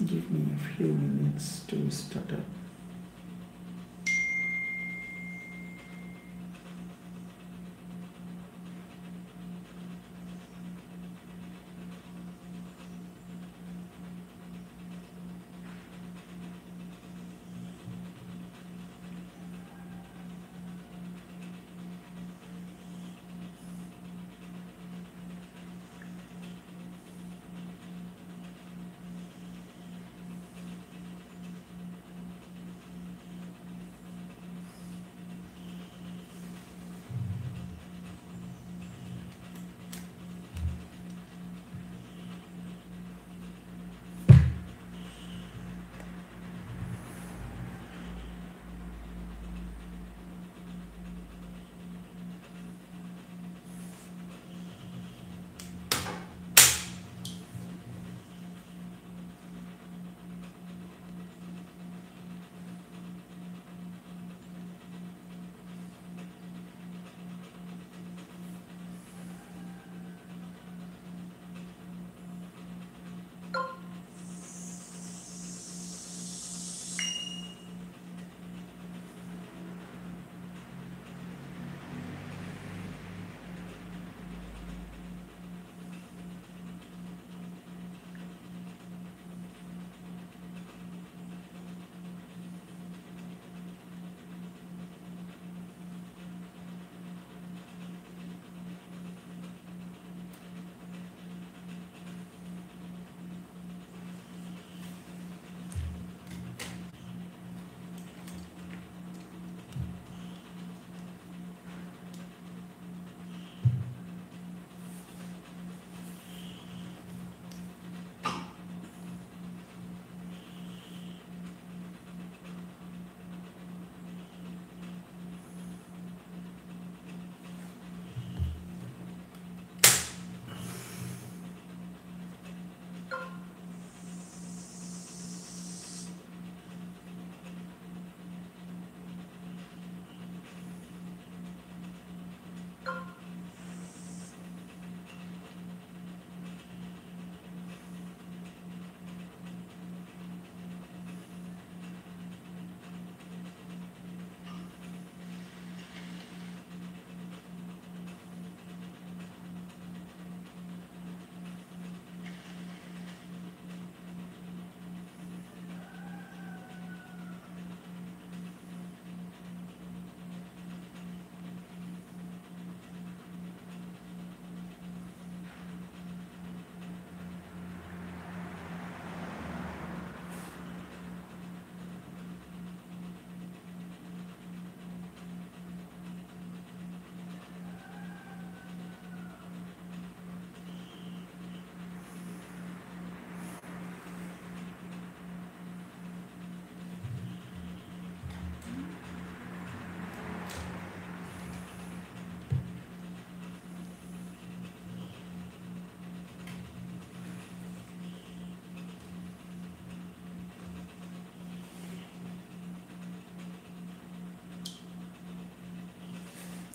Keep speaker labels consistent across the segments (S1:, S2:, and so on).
S1: Give me a few minutes to start up.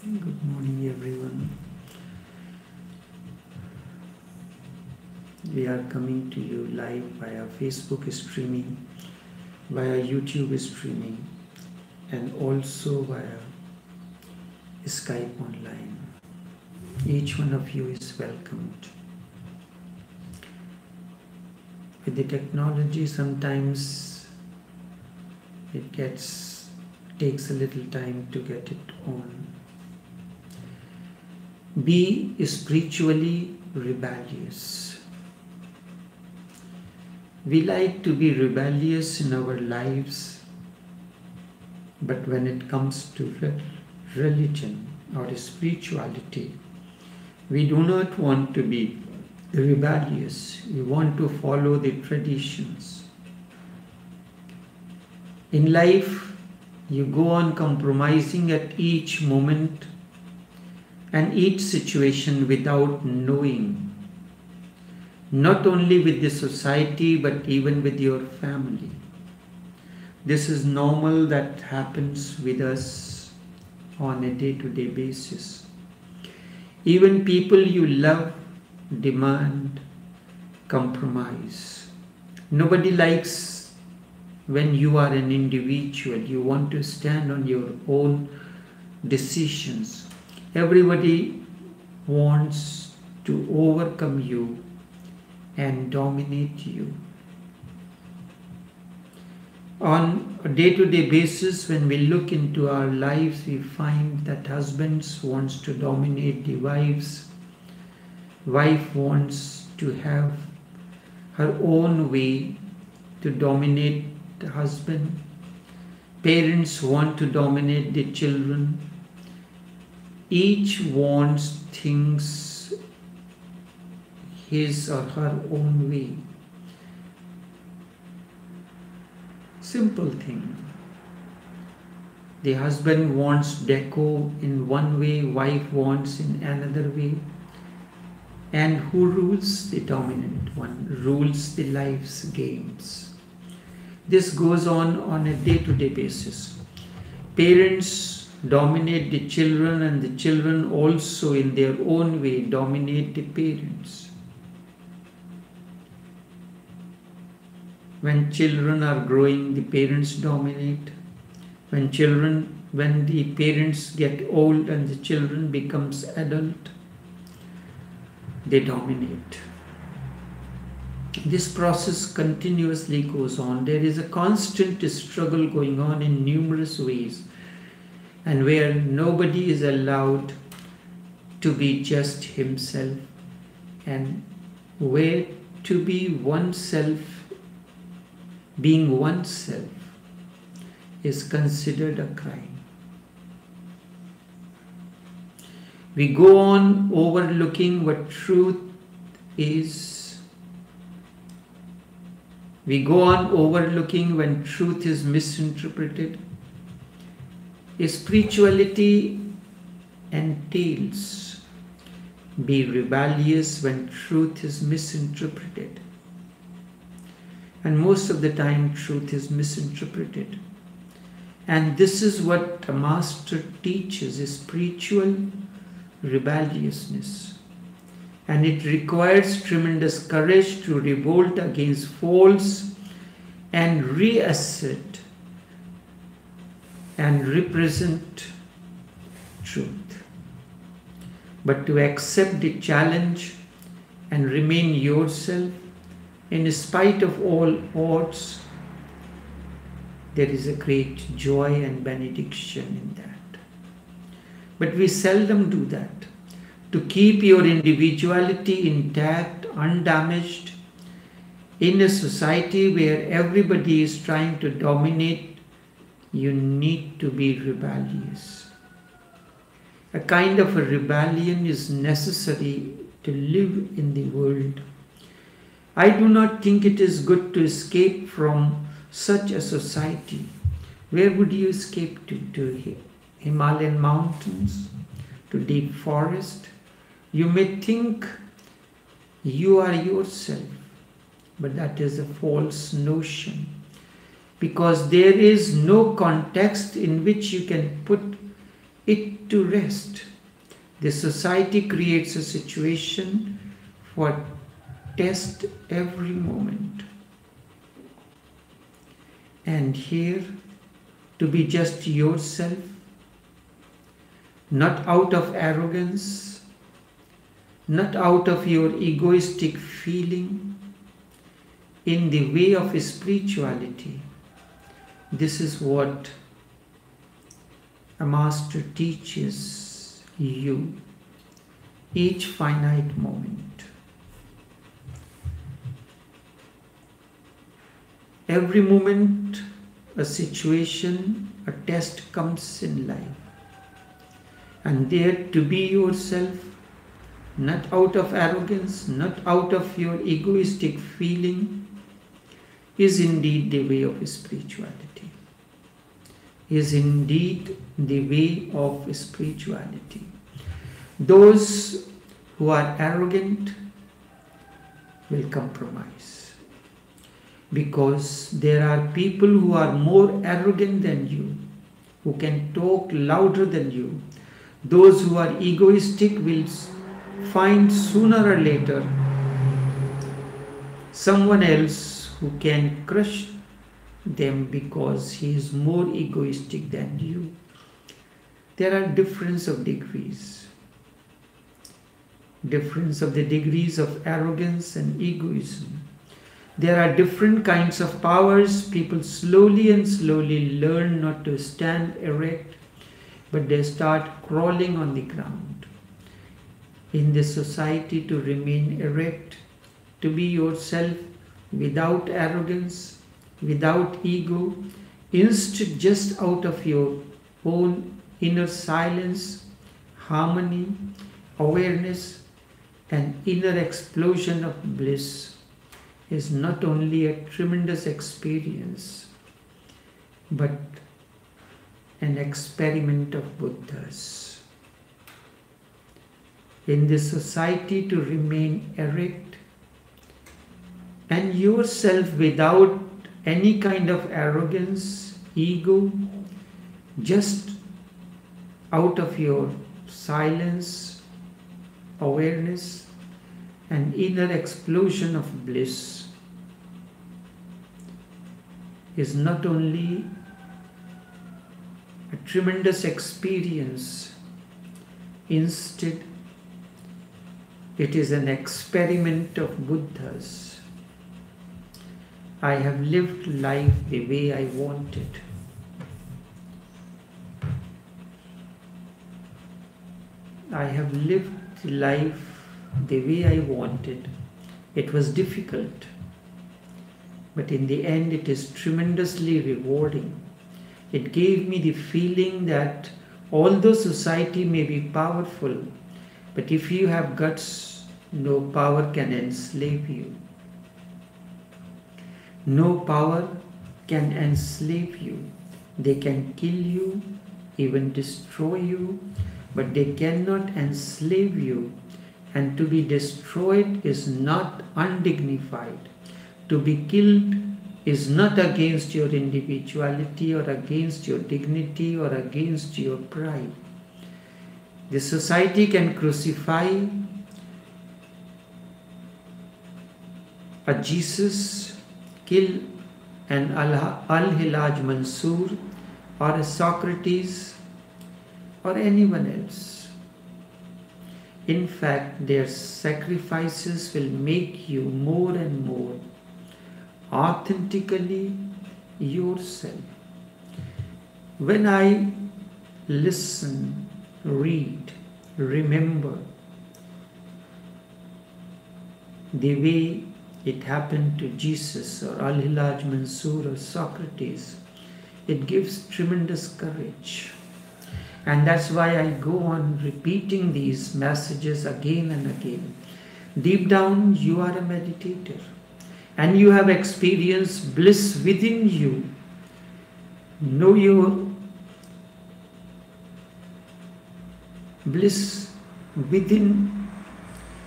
S1: Good morning, everyone. We are coming to you live via Facebook streaming, via YouTube streaming, and also via Skype online. Each one of you is welcomed. With the technology, sometimes it takes a little time to get it on. Be spiritually rebellious. We like to be rebellious in our lives, but when it comes to religion or spirituality, we do not want to be rebellious. We want to follow the traditions. In life, you go on compromising at each moment and each situation without knowing, not only with the society but even with your family. This is normal, that happens with us on a day-to-day basis. Even people you love demand compromise. Nobody likes when you are an individual. You want to stand on your own decisions. Everybody wants to overcome you and dominate you. On a day-to-day basis, when we look into our lives, we find that husbands wants to dominate the wives. Wife wants to have her own way to dominate the husband. Parents want to dominate the children. Each wants things his or her own way. Simple thing. The husband wants deco in one way, wife wants in another way. And who rules? The dominant one rules the life's games. This goes on a day-to-day basis. Parents dominate the children, and the children also in their own way dominate the parents. When children are growing, the parents dominate. When the parents get old and the children becomes adult, they dominate. This process continuously goes on. There is a constant struggle going on in numerous ways, and where nobody is allowed to be just himself, and where to be oneself, being oneself, is considered a crime. We go on overlooking what truth is. We go on overlooking when truth is misinterpreted. Spirituality entails be rebellious when truth is misinterpreted. And most of the time truth is misinterpreted. And this is what a master teaches, is spiritual rebelliousness. And it requires tremendous courage to revolt against false and reassert and represent truth. But to accept the challenge and remain yourself in spite of all odds, there is a great joy and benediction in that. But we seldom do that. To keep your individuality intact, undamaged, in a society where everybody is trying to dominate, you need to be rebellious. A kind of a rebellion is necessary to live in the world. I do not think it is good to escape from such a society. Where would you escape to? To Himalayan mountains? To deep forest? You may think you are yourself, but that is a false notion, because there is no context in which you can put it to rest. The society creates a situation for test every moment. And here, to be just yourself, not out of arrogance, not out of your egoistic feeling, in the way of spirituality. This is what a master teaches you each finite moment. Every moment, a situation, a test comes in life. And there to be yourself, not out of arrogance, not out of your egoistic feeling, is indeed the way of spirituality. Is indeed the way of spirituality. Those who are arrogant will compromise, because there are people who are more arrogant than you, who can talk louder than you. Those who are egoistic will find sooner or later someone else who can crush them because he is more egoistic than you. There are difference of degrees. Difference of the degrees of arrogance and egoism. There are different kinds of powers. People slowly and slowly learn not to stand erect, but they start crawling on the ground. In this society, to remain erect, to be yourself without arrogance, without ego, instead just out of your own inner silence, harmony, awareness, and inner explosion of bliss is not only a tremendous experience, but an experiment of Buddhas. In this society, to remain erect and yourself without any kind of arrogance, ego, just out of your silence, awareness, and inner explosion of bliss is not only a tremendous experience, instead it is an experiment of Buddhas. I have lived life the way I wanted. I have lived life the way I wanted. It was difficult, but in the end it is tremendously rewarding. It gave me the feeling that although society may be powerful, but if you have guts, no power can enslave you. No power can enslave you. They can kill you, even destroy you, but they cannot enslave you. And to be destroyed is not undignified. To be killed is not against your individuality or against your dignity or against your pride. The society can crucify a Jesus, kill an Al-Hilaj Mansoor or a Socrates or anyone else. In fact, their sacrifices will make you more and more authentically yourself. When I listen, read, remember the way it happened to Jesus or Al-Hilaj Mansoor or Socrates, it gives tremendous courage. And that's why I go on repeating these messages again and again. Deep down, you are a meditator and you have experienced bliss within you. Know your bliss within.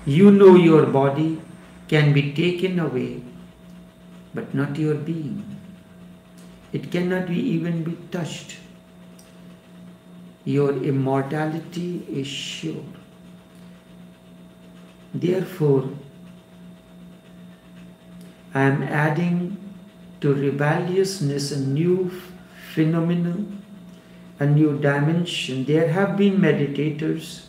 S1: You know your body can be taken away, but not your being. It cannot even be touched. Your immortality is sure. Therefore, I am adding to rebelliousness a new phenomenon, a new dimension. There have been meditators,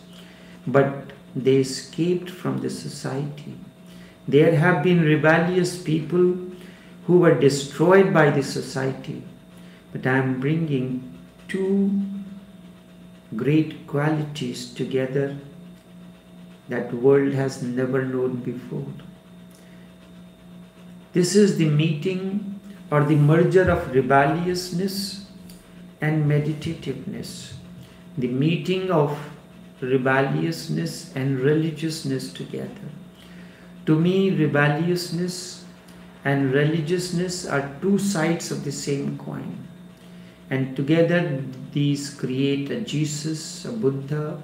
S1: but they escaped from the society. There have been rebellious people who were destroyed by the society, but I am bringing two great qualities together that world has never known before. This is the meeting or the merger of rebelliousness and meditativeness. The meeting of rebelliousness and religiousness together. To me, rebelliousness and religiousness are two sides of the same coin. And together these create a Jesus, a Buddha,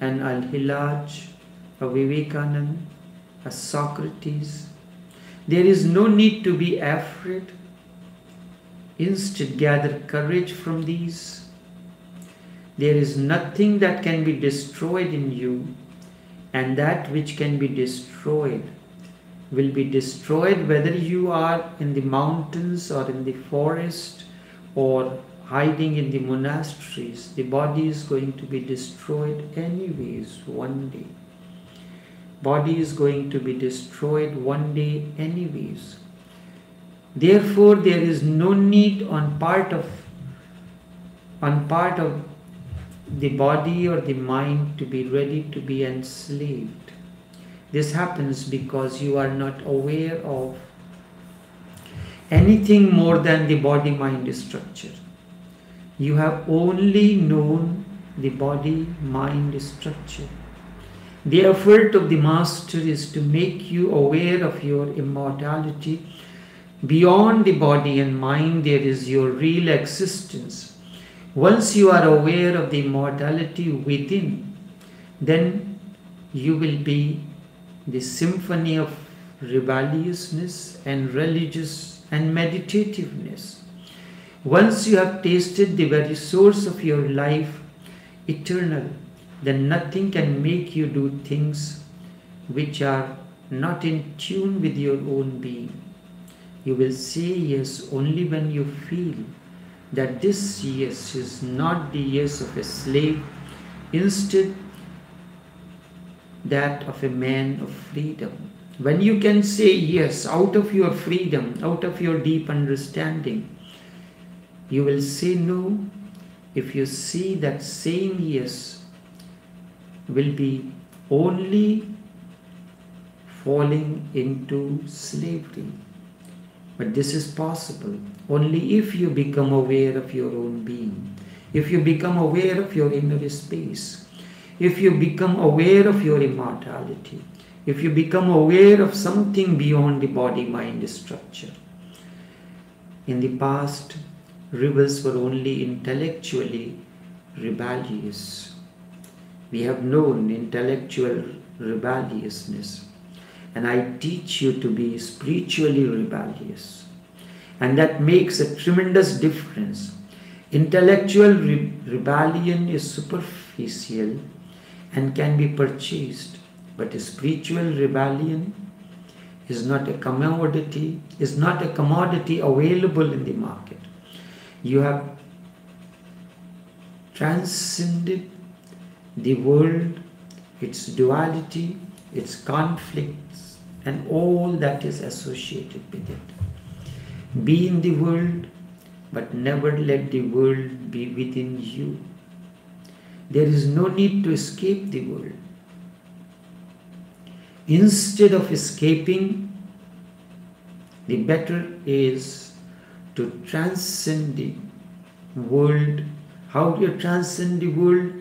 S1: an Al-Hilaj, a Vivekananda, a Socrates. There is no need to be afraid. Instead, gather courage from these. There is nothing that can be destroyed in you, and that which can be destroyed will be destroyed, whether you are in the mountains or in the forest or hiding in the monasteries. The body is going to be destroyed anyways one day. Body is going to be destroyed one day anyways. Therefore, there is no need on part of the body or the mind to be ready to be enslaved. This happens because you are not aware of anything more than the body-mind structure. You have only known the body-mind structure. The effort of the master is to make you aware of your immortality. Beyond the body and mind, there is your real existence. Once you are aware of the immortality within, then you will be the symphony of rebelliousness and religious and meditativeness. Once you have tasted the very source of your life, eternal, then nothing can make you do things which are not in tune with your own being. You will say yes only when you feel that this yes is not the yes of a slave, instead that of a man of freedom. When you can say yes out of your freedom, out of your deep understanding, you will say no if you see that saying yes will be only falling into slavery. But this is possible only if you become aware of your own being, if you become aware of your inner space, if you become aware of your immortality, if you become aware of something beyond the body-mind structure. In the past, rebels were only intellectually rebellious. We have known intellectual rebelliousness, and I teach you to be spiritually rebellious. And that makes a tremendous difference. Intellectual rebellion is superficial and can be purchased, but spiritual rebellion is not a commodity, available in the market. You have transcended the world, its duality, its conflicts, and all that is associated with it. Be in the world, but never let the world be within you. There is no need to escape the world. Instead of escaping, the better is to transcend the world. How do you transcend the world?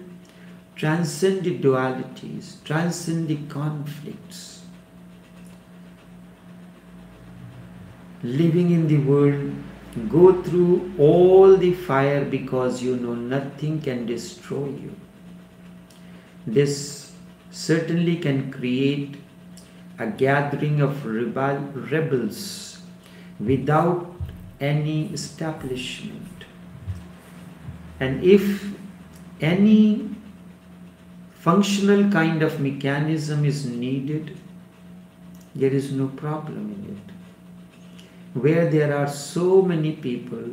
S1: Transcend the dualities, transcend the conflicts. Living in the world, go through all the fire because you know nothing can destroy you. This certainly can create a gathering of rebels without any establishment. And if any functional kind of mechanism is needed, there is no problem in it. Where there are so many people,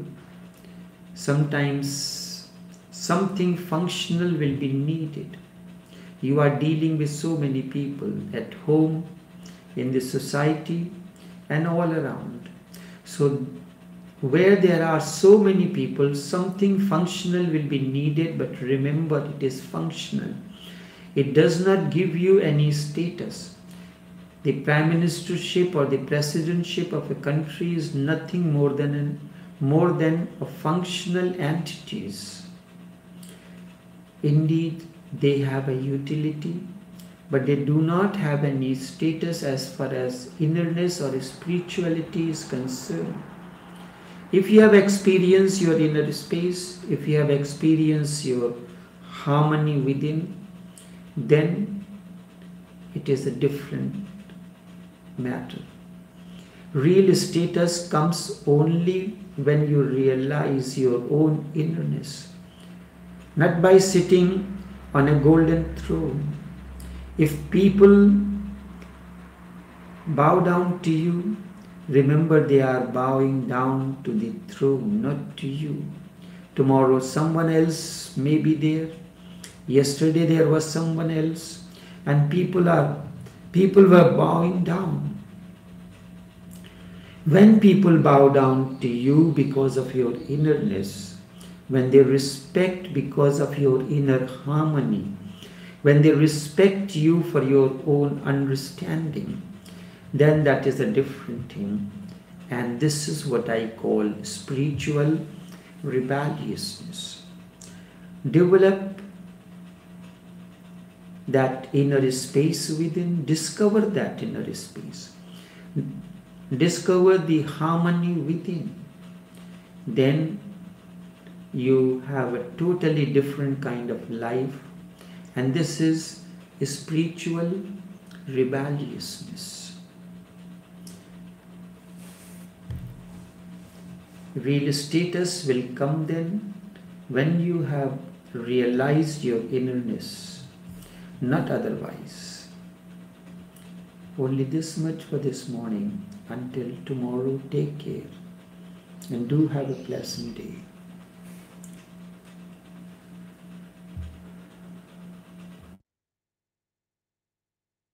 S1: sometimes something functional will be needed. You are dealing with so many people at home, in the society, and all around. So where there are so many people, something functional will be needed, but remember, it is functional. It does not give you any status. The prime ministership or the presidentship of a country is nothing more than a functional entities. Indeed, they have a utility, but they do not have any status as far as innerness or spirituality is concerned. If you have experienced your inner space, if you have experienced your harmony within, then it is a different matter. Real status comes only when you realize your own innerness, not by sitting on a golden throne. If people bow down to you, remember they are bowing down to the throne, not to you. Tomorrow someone else may be there. Yesterday there was someone else, and people were bowing down. When people bow down to you because of your innerness, when they respect because of your inner harmony, when they respect you for your own understanding, then that is a different thing. And this is what I call spiritual rebelliousness. Develop that inner space within, discover that inner space, discover the harmony within. Then you have a totally different kind of life, and this is spiritual rebelliousness. Real status will come then when you have realized your innerness, not otherwise. Only this much for this morning. Until tomorrow, take care and do have a pleasant day.